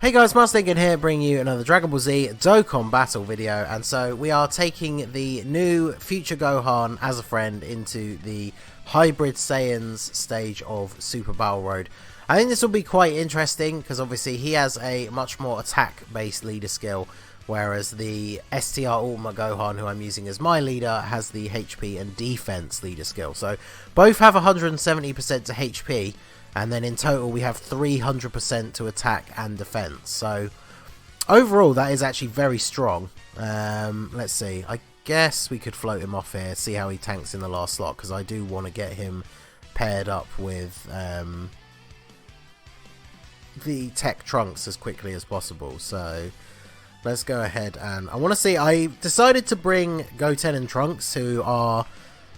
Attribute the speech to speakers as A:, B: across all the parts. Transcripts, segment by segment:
A: Hey guys, Ningen here, bringing you another Dragon Ball Z Dokkan battle video, and so we are taking the new future Gohan as a friend into the hybrid Saiyans stage of Super Battle Road. I think this will be quite interesting because obviously he has a much more attack based leader skill, whereas the STR Ultimate Gohan, who I'm using as my leader, has the HP and defense leader skill. So both have 170% to HP. And then in total we have 300% to attack and defense. So overall that is actually very strong. Let's see. I guess we could float him off here, see how he tanks in the last slot, because I do want to get him paired up with the Tech Trunks as quickly as possible. So let's go ahead and I want to see. I decided to bring Goten and Trunks, who are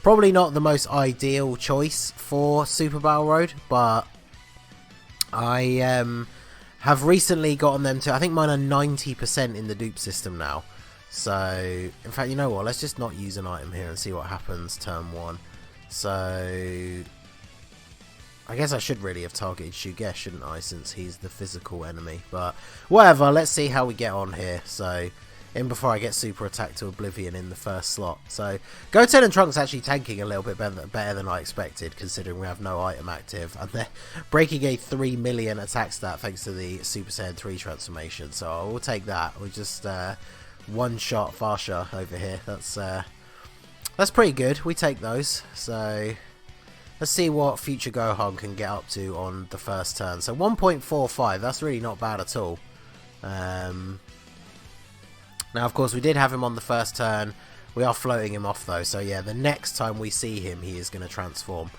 A: probably not the most ideal choice for Super Battle Road, but I have recently gotten them to, I think mine are 90% in the dupe system now. So, in fact, you know what, let's just not use an item here and see what happens turn 1. So, I guess I should really have targeted Shugesh, shouldn't I, since he's the physical enemy. But, whatever, let's see how we get on here. So, in before I get super attacked to oblivion in the first slot. So Goten and Trunks actually tanking a little bit better than I expected, considering we have no item active, and they're breaking a 3 million attack stat thanks to the Super Saiyan 3 transformation. So I will take that. We just one shot Farsha over here. That's pretty good. We take those. So let's see what future Gohan can get up to on the first turn. So 1.45. That's really not bad at all. Now, of course, we did have him on the first turn. We are floating him off, though. So, yeah, the next time we see him, he is going to transform.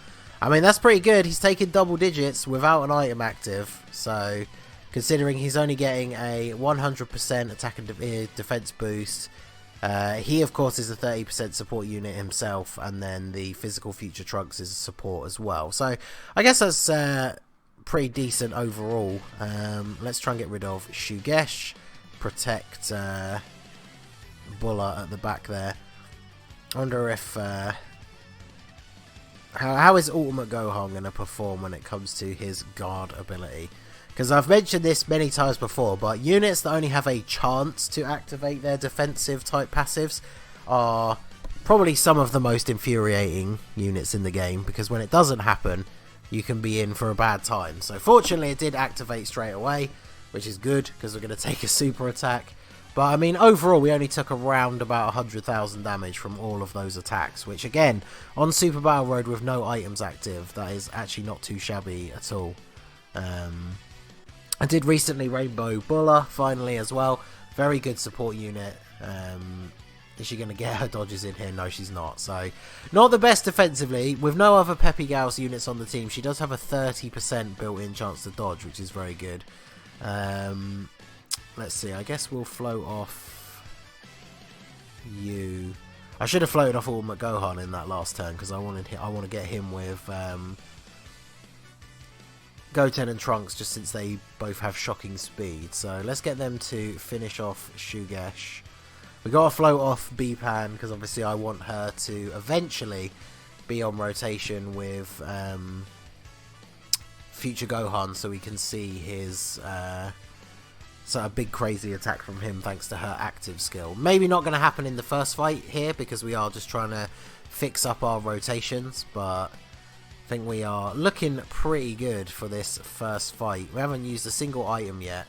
A: I mean, that's pretty good. He's taken double digits without an item active. So, considering he's only getting a 100% attack and defense boost. He, of course, is a 30% support unit himself. And then the physical future Trunks is a support as well. So, I guess that's pretty decent overall. Let's try and get rid of Shugesh. Protect Buller at the back there. I wonder if how is Ultimate Gohan going to perform when it comes to his guard ability? Because I've mentioned this many times before, but units that only have a chance to activate their defensive type passives are probably some of the most infuriating units in the game, because when it doesn't happen, you can be in for a bad time. So fortunately it did activate straight away, which is good because we're going to take a super attack. But I mean, overall, we only took around about 100,000 damage from all of those attacks, which again, on Super Battle Road with no items active, that is actually not too shabby at all. I did recently Rainbow Buller, finally, as well. Very good support unit. Is she going to get her dodges in here? No, she's not. So, not the best defensively. With no other Peppy Gauss units on the team, she does have a 30% built-in chance to dodge, which is very good. Let's see, I guess we'll float off you. I should have floated off Ultimate Gohan in that last turn because I want to get him with Goten and Trunks, just since they both have shocking speed. So let's get them to finish off Shugesh. We got to float off B-Pan because obviously I want her to eventually be on rotation with future Gohan, so we can see his sort of big crazy attack from him thanks to her active skill. Maybe not going to happen in the first fight here because we are just trying to fix up our rotations, but I think we are looking pretty good for this first fight. We haven't used a single item yet,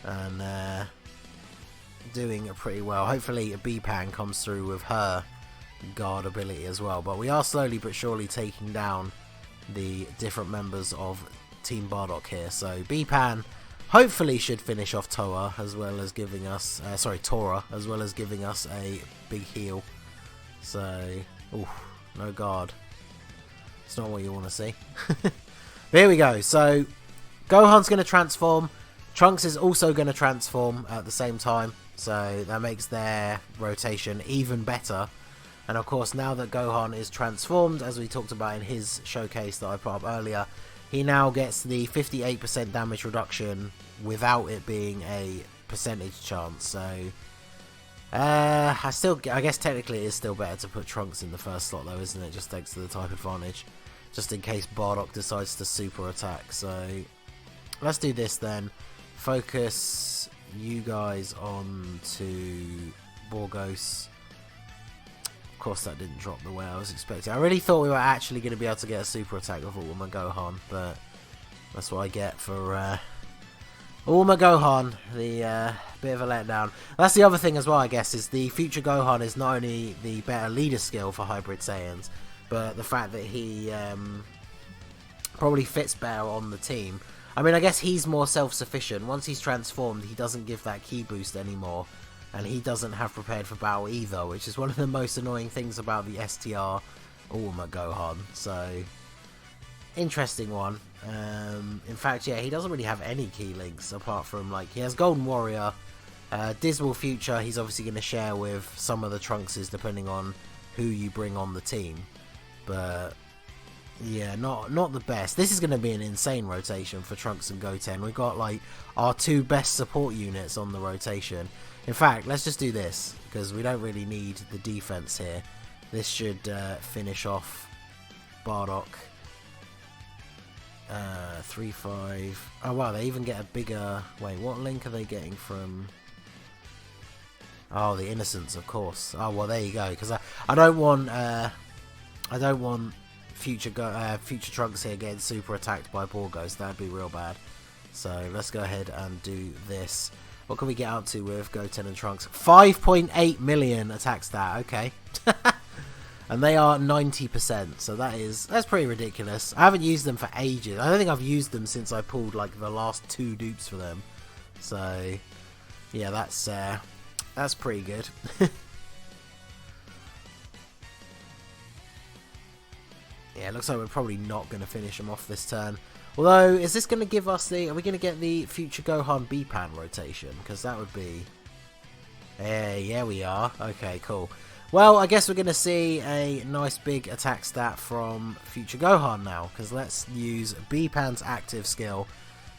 A: and doing pretty well. Hopefully B-Pan comes through with her guard ability as well, but we are slowly but surely taking down the different members of Team Bardock here. So B-Pan hopefully should finish off Toa, as well as giving us Tora, as well as giving us a big heal. So, no guard. It's not what you want to see. But here we go. So Gohan's going to transform. Trunks is also going to transform at the same time. So that makes their rotation even better. And of course, now that Gohan is transformed, as we talked about in his showcase that I put up earlier, he now gets the 58% damage reduction without it being a percentage chance. So I guess technically it is still better to put Trunks in the first slot though, isn't it? Just thanks to the type advantage. Just in case Bardock decides to super attack. So let's do this then. focus you guys on to Borgos. Of course that didn't drop the way I was expecting. I really thought we were actually going to be able to get a super attack with Ultima Gohan, but that's what I get for Ultima Gohan, the bit of a letdown. That's the other thing as well, I guess, is the future Gohan is not only the better leader skill for Hybrid Saiyans, but the fact that he probably fits better on the team. I mean, I guess he's more self-sufficient. Once he's transformed, he doesn't give that ki boost anymore. And he doesn't have prepared for battle either, which is one of the most annoying things about the STR Ultima Gohan. So, interesting one. In fact, yeah, he doesn't really have any key links apart from, like, he has Golden Warrior. Dismal Future, he's obviously going to share with some of the Trunkses depending on who you bring on the team. But yeah, not the best. This is going to be an insane rotation for Trunks and Goten. We've got like our two best support units on the rotation. In fact, let's just do this because we don't really need the defense here. This should finish off Bardock. 3-5. Oh wow, they even get a bigger. Wait, what link are they getting from? Oh, the Innocents, of course. Oh well, there you go. Because I don't want future Trunks here getting super attacked by Borgos. That'd be real bad. So let's go ahead and do this. What can we get out to with Goten and Trunks? 5.8 million attack stat. Okay. And they are 90%, so that's pretty ridiculous. I haven't used them for ages. I don't think I've used them since I pulled like the last 2 dupes for them. So yeah, that's pretty good. Yeah, it looks like we're probably not going to finish him off this turn. Although, is this going to give us the... Are we going to get the future Gohan B-Pan rotation? Because that would be... Hey, yeah, we are. Okay, cool. Well, I guess we're going to see a nice big attack stat from future Gohan now. Because let's use B-Pan's active skill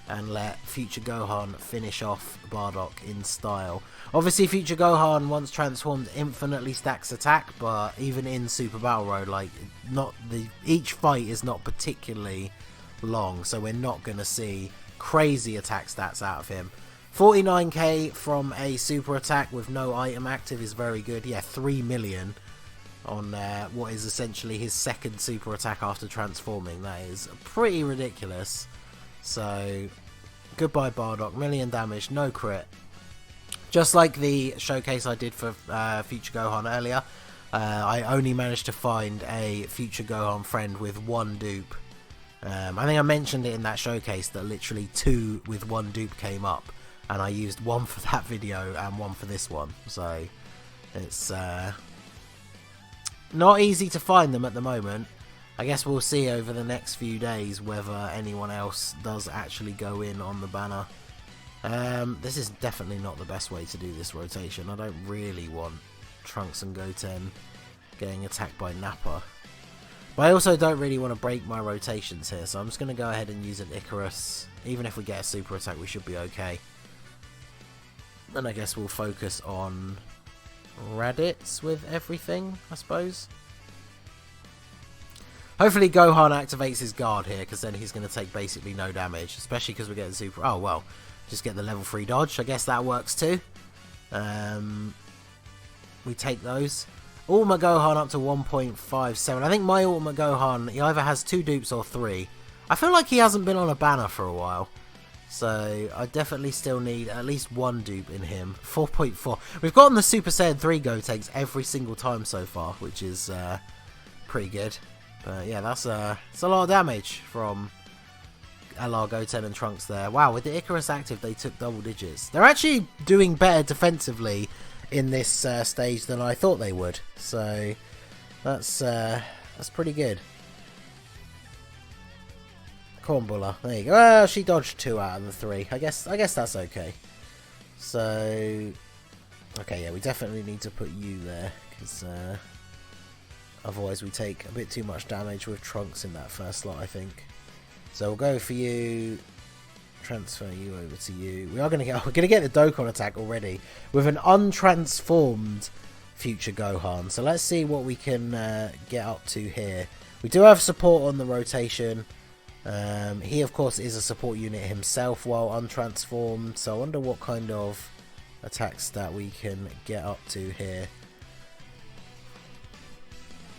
A: and let future Gohan finish off Bardock in style. Obviously, future Gohan, once transformed, infinitely stacks attack, but even in Super Battle Road, like, each fight is not particularly long, so we're not going to see crazy attack stats out of him. 49k from a super attack with no item active is very good. Yeah, 3 million on what is essentially his second super attack after transforming. That is pretty ridiculous. So, goodbye Bardock. Million damage, no crit. Just like the showcase I did for future Gohan earlier, I only managed to find a future Gohan friend with 1 dupe. I think I mentioned it in that showcase that literally 2 with 1 dupe came up, and I used 1 for that video and 1 for this one. So it's not easy to find them at the moment. I guess we'll see over the next few days whether anyone else does actually go in on the banner. This is definitely not the best way to do this rotation. I don't really want Trunks and Goten getting attacked by Nappa. But I also don't really want to break my rotations here, so I'm just going to go ahead and use an Icarus. Even if we get a super attack, we should be okay. Then I guess we'll focus on Raditz with everything, I suppose. Hopefully Gohan activates his guard here, because then he's going to take basically no damage. Especially because we're getting super... Oh, well. Just get the level 3 dodge. I guess that works too. We take those. Ultima Gohan up to 1.57. I think my Ultima Gohan, he either has 2 dupes or 3. I feel like he hasn't been on a banner for a while. So I definitely still need at least 1 dupe in him. 4.4. We've gotten the Super Saiyan 3 Gotenks every single time so far, which is pretty good. But yeah, that's a lot of damage from LR, Goten and Trunks there. Wow, with the Icarus active, they took double digits. They're actually doing better defensively in this stage than I thought they would. So that's pretty good. Cornbuller, there you go. Well, she dodged 2 out of the 3. I guess that's okay. So okay, yeah, we definitely need to put you there because otherwise we take a bit too much damage with Trunks in that first slot, I think. So we'll go for you, transfer you over to you. We're gonna get the Dokkan attack already with an untransformed future Gohan. So let's see what we can get up to here. We do have support on the rotation. He of course is a support unit himself while untransformed, so I wonder what kind of attack stat we can get up to here.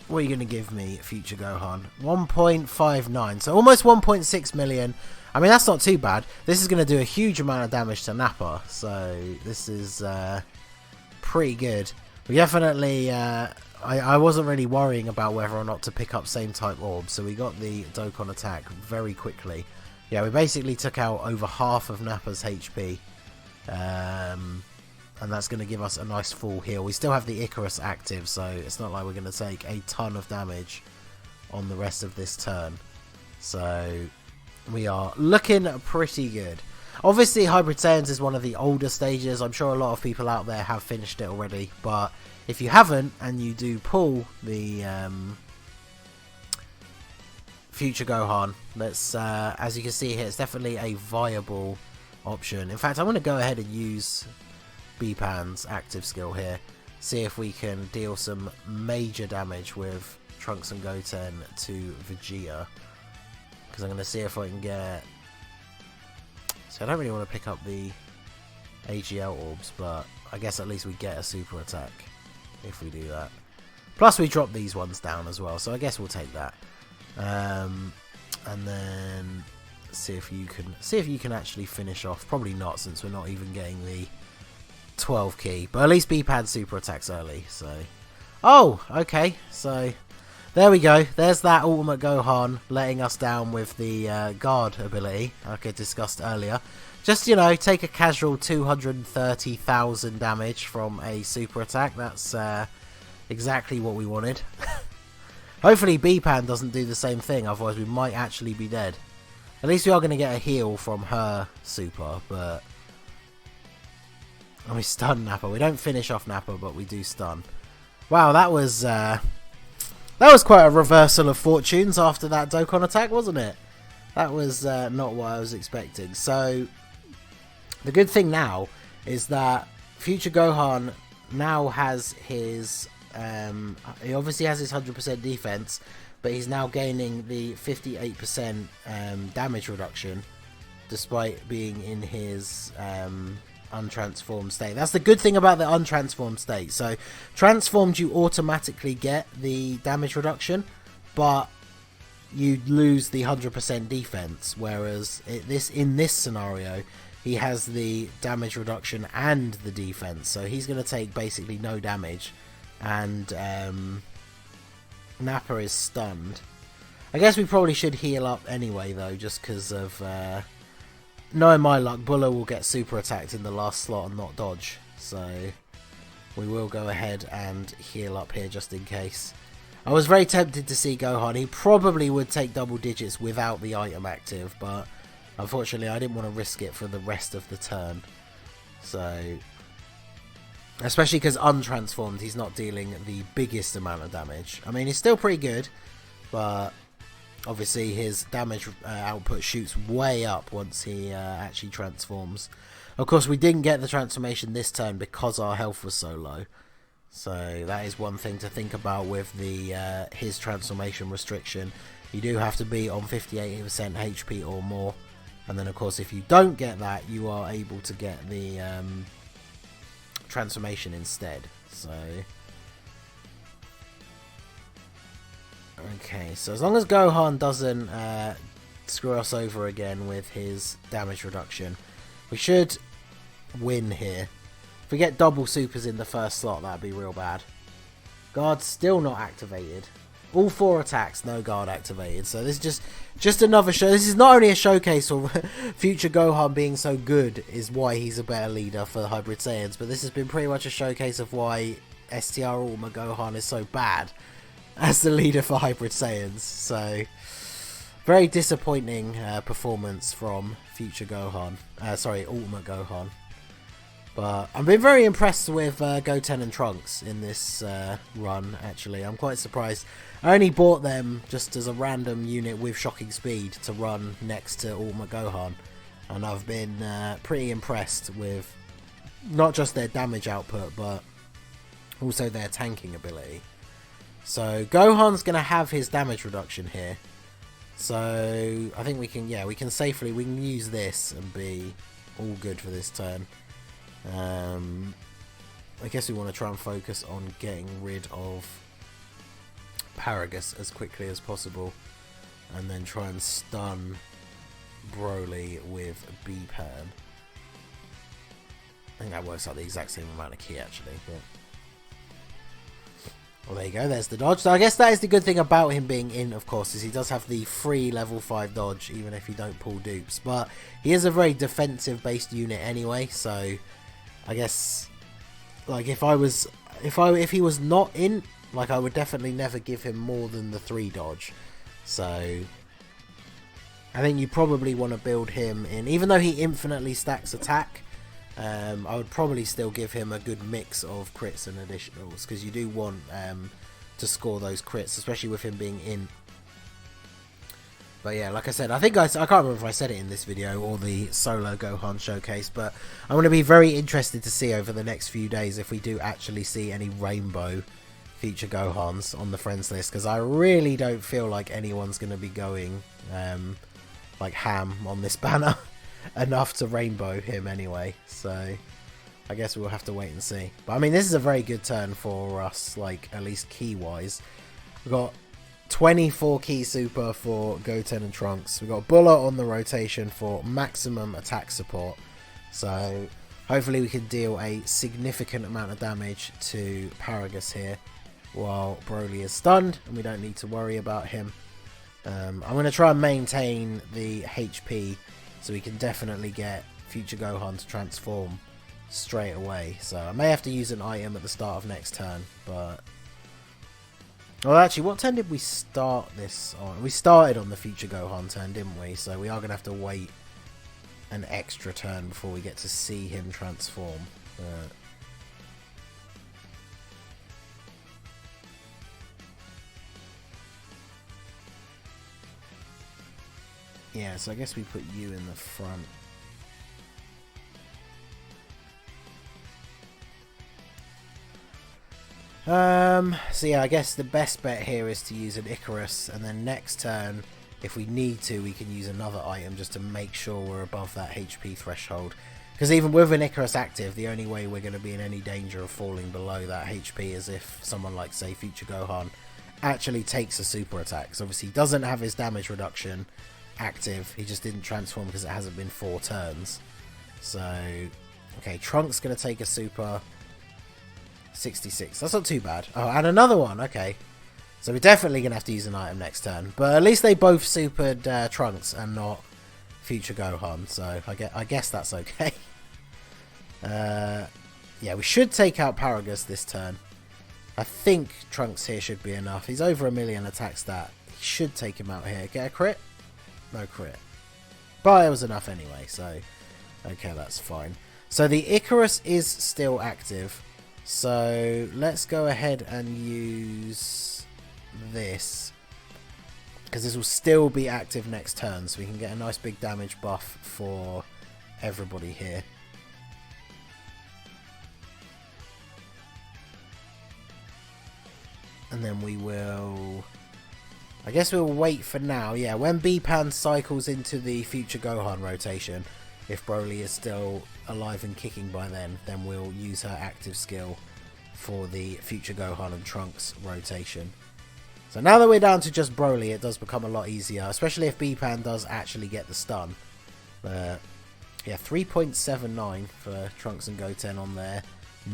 A: What are you going to give me, Future Gohan? 1.59, so almost 1.6 million. I mean, that's not too bad. This is going to do a huge amount of damage to Nappa, so this is pretty good. We definitely, I wasn't really worrying about whether or not to pick up same type orbs, so we got the Dokkan attack very quickly. Yeah, we basically took out over half of Nappa's HP, and that's going to give us a nice full heal. We still have the Icarus active, so it's not like we're going to take a ton of damage on the rest of this turn. So we are looking pretty good. Obviously, Hybrid Saiyans is one of the older stages. I'm sure a lot of people out there have finished it already, but if you haven't and you do pull the Future Gohan, let's as you can see here, it's definitely a viable option. In fact, I'm going to go ahead and use Beepan's active skill here, see if we can deal some major damage with Trunks and Goten to Vegeta, because I'm going to see if I can get... So I don't really want to pick up the AGL orbs, but I guess at least we get a super attack if we do that. Plus we drop these ones down as well, so I guess we'll take that. And then see if you can actually finish off. Probably not, since we're not even getting the 12 key, but at least Beepan super attacks early. So, oh, okay, so there we go. There's that Ultimate Gohan letting us down with the guard ability, like I discussed earlier. Just, you know, take a casual 230,000 damage from a super attack. That's exactly what we wanted. Hopefully Beepan doesn't do the same thing, otherwise we might actually be dead. At least we are going to get a heal from her super, but... And we stun Nappa. We don't finish off Nappa, but we do stun. Wow, that was quite a reversal of fortunes after that Dokkan attack, wasn't it? That was not what I was expecting. So, the good thing now is that Future Gohan now has his... he obviously has his 100% defense, but he's now gaining the 58% damage reduction, despite being in his... untransformed state. That's the good thing about the untransformed state. So transformed, you automatically get the damage reduction, but you lose the 100% defense, whereas in this scenario he has the damage reduction and the defense, so he's going to take basically no damage, and Nappa is stunned. I guess we probably should heal up anyway though, just because of knowing my luck, Buller will get super attacked in the last slot and not dodge. So we will go ahead and heal up here just in case. I was very tempted to see Gohan. He probably would take double digits without the item active, but unfortunately I didn't want to risk it for the rest of the turn. So, especially because untransformed, he's not dealing the biggest amount of damage. I mean, he's still pretty good, but... obviously his damage output shoots way up once he actually transforms. Of course we didn't get the transformation this turn because our health was so low. So that is one thing to think about with the his transformation restriction. You do have to be on 58% HP or more. And then of course if you don't get that, you are able to get the transformation instead. So... okay, so as long as Gohan doesn't screw us over again with his damage reduction, we should win here. If we get double supers in the first slot, that'd be real bad. Guard still not activated. All 4 attacks, no guard activated. So this is just another show. This is not only a showcase of Future Gohan being so good is why he's a better leader for the Hybrid Saiyans, but this has been pretty much a showcase of why STR Ultimate Gohan is so bad as the leader for Hybrid Saiyans. So very disappointing performance from Future Gohan. Sorry, Ultimate Gohan. But I've been very impressed with Goten and Trunks in this run, actually. I'm quite surprised. I only bought them just as a random unit with shocking speed to run next to Ultimate Gohan. And I've been pretty impressed with not just their damage output, but also their tanking ability. So Gohan's going to have his damage reduction here. So I think we can, yeah, we can safely, we can use this and be all good for this turn. I guess we want to try and focus on getting rid of Paragus as quickly as possible, and then try and stun Broly with B-Pan. I think that works out the exact same amount of ki actually. But... well, there you go, there's the dodge. So I guess that is the good thing about him being in, of course, is he does have the free level 5 dodge, even if you don't pull dupes. But he is a very defensive based unit anyway, so I guess, like, if he was not in, like, I would definitely never give him more than the 3 dodge. So I think you probably want to build him in, even though he infinitely stacks attack. I would probably still give him a good mix of crits and additionals, because you do want to score those crits, especially with him being in. But yeah, like I said, I can't remember if I said it in this video or the solo Gohan showcase, but I'm going to be very interested to see over the next few days if we do actually see any rainbow future Gohans on the friends list, because I really don't feel like anyone's going to be going like ham on this banner enough to rainbow him anyway, so I guess we'll have to wait and see. But I mean, this is a very good turn for us, like, at least key wise. We've got 24 key super for Goten and Trunks. We've got Bulla on the rotation for maximum attack support, so hopefully we can deal a significant amount of damage to Paragus here while Broly is stunned, and we don't need to worry about him. I'm going to try and maintain the HP, so we can definitely get future Gohan to transform straight away. So I may have to use an item at the start of next turn, but... well, actually, what turn did we start this on? We started on the future Gohan turn, didn't we? So we are going to have to wait an extra turn before we get to see him transform. Yeah, so I guess we put you in the front. So yeah, I guess the best bet here is to use an Icarus, and then next turn, if we need to, we can use another item just to make sure we're above that HP threshold. Because even with an Icarus active, the only way we're going to be in any danger of falling below that HP is if someone like, say, future Gohan actually takes a super attack. So obviously he doesn't have his damage reduction active, he just didn't transform because it hasn't been 4 turns. So okay, Trunks gonna take a super 66, that's not too bad. Oh, and another one, okay, so we're definitely gonna have to use an item next turn, but at least they both supered Trunks and not future Gohan, so I guess that's okay. Yeah, we should take out Paragus this turn. I think Trunks here should be enough. He's over 1 million attack stat. He should take him out here. Get a crit? No crit. But it was enough anyway, so... okay, that's fine. So the Icarus is still active. So let's go ahead and use this, because this will still be active next turn, so we can get a nice big damage buff for everybody here. And then we will... I guess we'll wait for now. Yeah, when B-Pan cycles into the future Gohan rotation, if Broly is still alive and kicking by then we'll use her active skill for the future Gohan and Trunks rotation. So now that we're down to just Broly, it does become a lot easier, especially if B-Pan does actually get the stun. Yeah, 3.79 for Trunks and Goten on their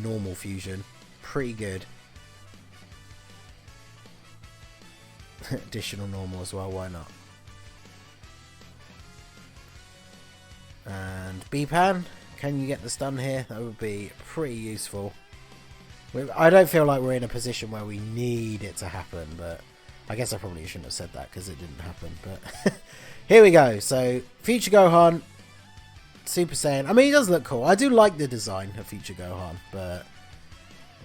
A: normal fusion. Pretty good. Additional normal as well, why not? And B-Pan, can you get the stun here? That would be pretty useful. I don't feel like we're in a position where we need it to happen, but I guess I probably shouldn't have said that because it didn't happen. But here we go. So future Gohan, Super Saiyan. I mean, he does look cool. I do like the design of future Gohan, but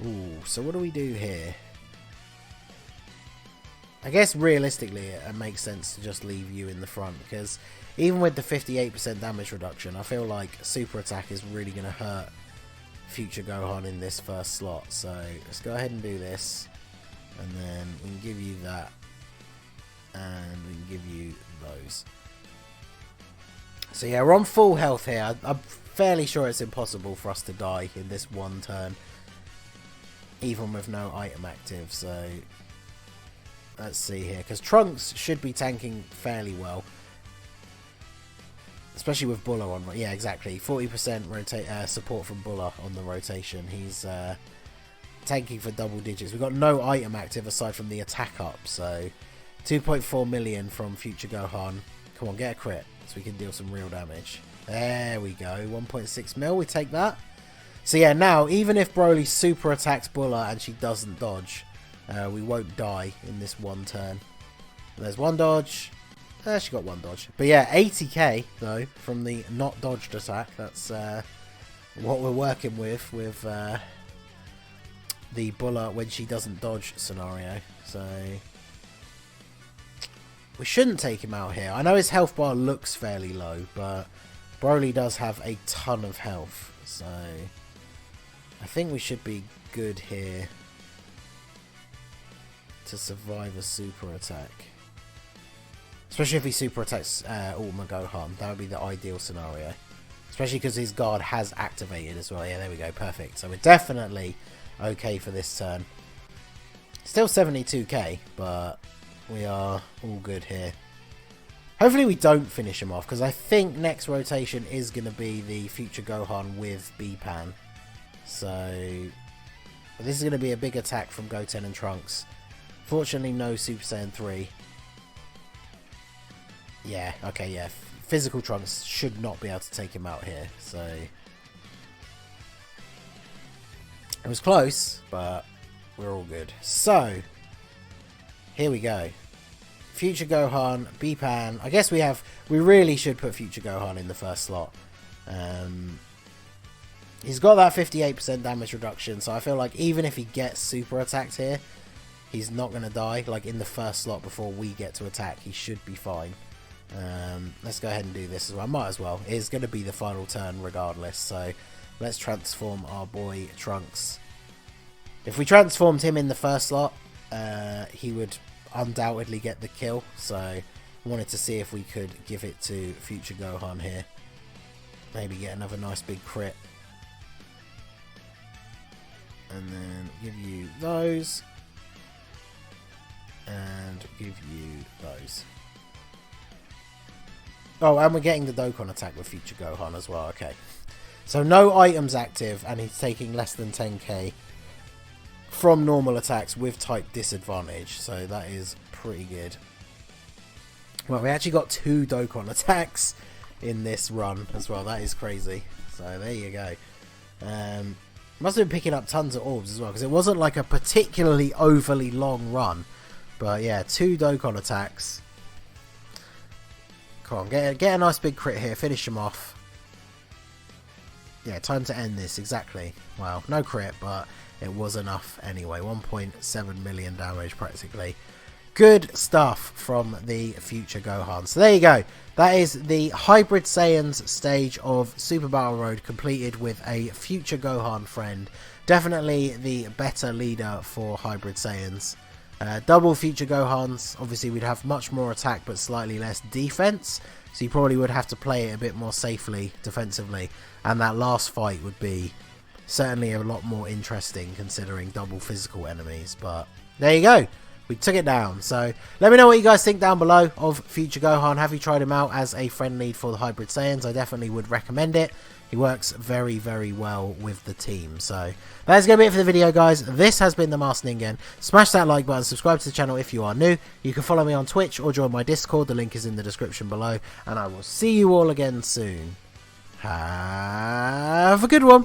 A: ooh, so what do we do here? I guess realistically it makes sense to just leave you in the front, because even with the 58% damage reduction, I feel like super attack is really going to hurt future Gohan in this first slot. So let's go ahead and do this, and then we can give you that And we can give you those. So yeah, we're on full health here. I'm fairly sure it's impossible for us to die in this one turn, even with no item active. So let's see here, because Trunks should be tanking fairly well, especially with Buller on. Yeah, exactly. 40% support from Buller on the rotation. He's tanking for double digits. We've got no item active aside from the attack up. So 2.4 million from Future Gohan. Come on, get a crit so we can deal some real damage. There we go. 1.6 mil. We take that. So yeah, now even if Broly super attacks Buller and she doesn't dodge, we won't die in this one turn. There's one dodge. She got one dodge. But yeah, 80k though from the not dodged attack. That's what we're working with the Buller when she doesn't dodge scenario. So we shouldn't take him out here. I know his health bar looks fairly low, but Broly does have a ton of health. So I think we should be good here to survive a super attack. Especially if he super attacks Ultima Gohan. That would be the ideal scenario. Especially because his guard has activated as well. Yeah, there we go. Perfect. So we're definitely okay for this turn. Still 72k, but we are all good here. Hopefully we don't finish him off, because I think next rotation is going to be the Future Gohan with B-Pan. So this is going to be a big attack from Goten and Trunks. Fortunately, no Super Saiyan 3. Yeah, okay, yeah. Physical Trunks should not be able to take him out here. So it was close, but we're all good. So here we go. Future Gohan, B-Pan. I guess we really should put Future Gohan in the first slot. He's got that 58% damage reduction, so I feel like even if he gets super attacked here, he's not going to die. Like in the first slot before we get to attack, he should be fine. Let's go ahead and do this as well. Might as well. It's going to be the final turn regardless, so let's transform our boy Trunks. If we transformed him in the first slot, he would undoubtedly get the kill, so I wanted to see if we could give it to Future Gohan here. Maybe get another nice big crit. And then give you those. And give you those. Oh, and we're getting the Dokkan attack with Future Gohan as well. Okay. So no items active, and he's taking less than 10k from normal attacks with type disadvantage. So that is pretty good. Well, we actually got 2 Dokkan attacks in this run as well. That is crazy. So there you go. Must have been picking up tons of orbs as well, because it wasn't like a particularly overly long run. But yeah, 2 Dokkan attacks. Come on, get a nice big crit here. Finish him off. Yeah, time to end this, exactly. Well, no crit, but it was enough anyway. 1.7 million damage practically. Good stuff from the Future Gohan. So there you go. That is the Hybrid Saiyans stage of Super Battle Road completed with a Future Gohan friend. Definitely the better leader for Hybrid Saiyans. Double Future Gohans, obviously we'd have much more attack but slightly less defense. So you probably would have to play it a bit more safely defensively. And that last fight would be certainly a lot more interesting considering double physical enemies. But there you go. We took it down. So let me know what you guys think down below of Future Gohan. Have you tried him out as a friend lead for the Hybrid Saiyans? I definitely would recommend it. He works very, very well with the team. So that's going to be it for the video, guys. This has been the Master Ningen. Smash that like button. Subscribe to the channel if you are new. You can follow me on Twitch or join my Discord. The link is in the description below. And I will see you all again soon. Have a good one.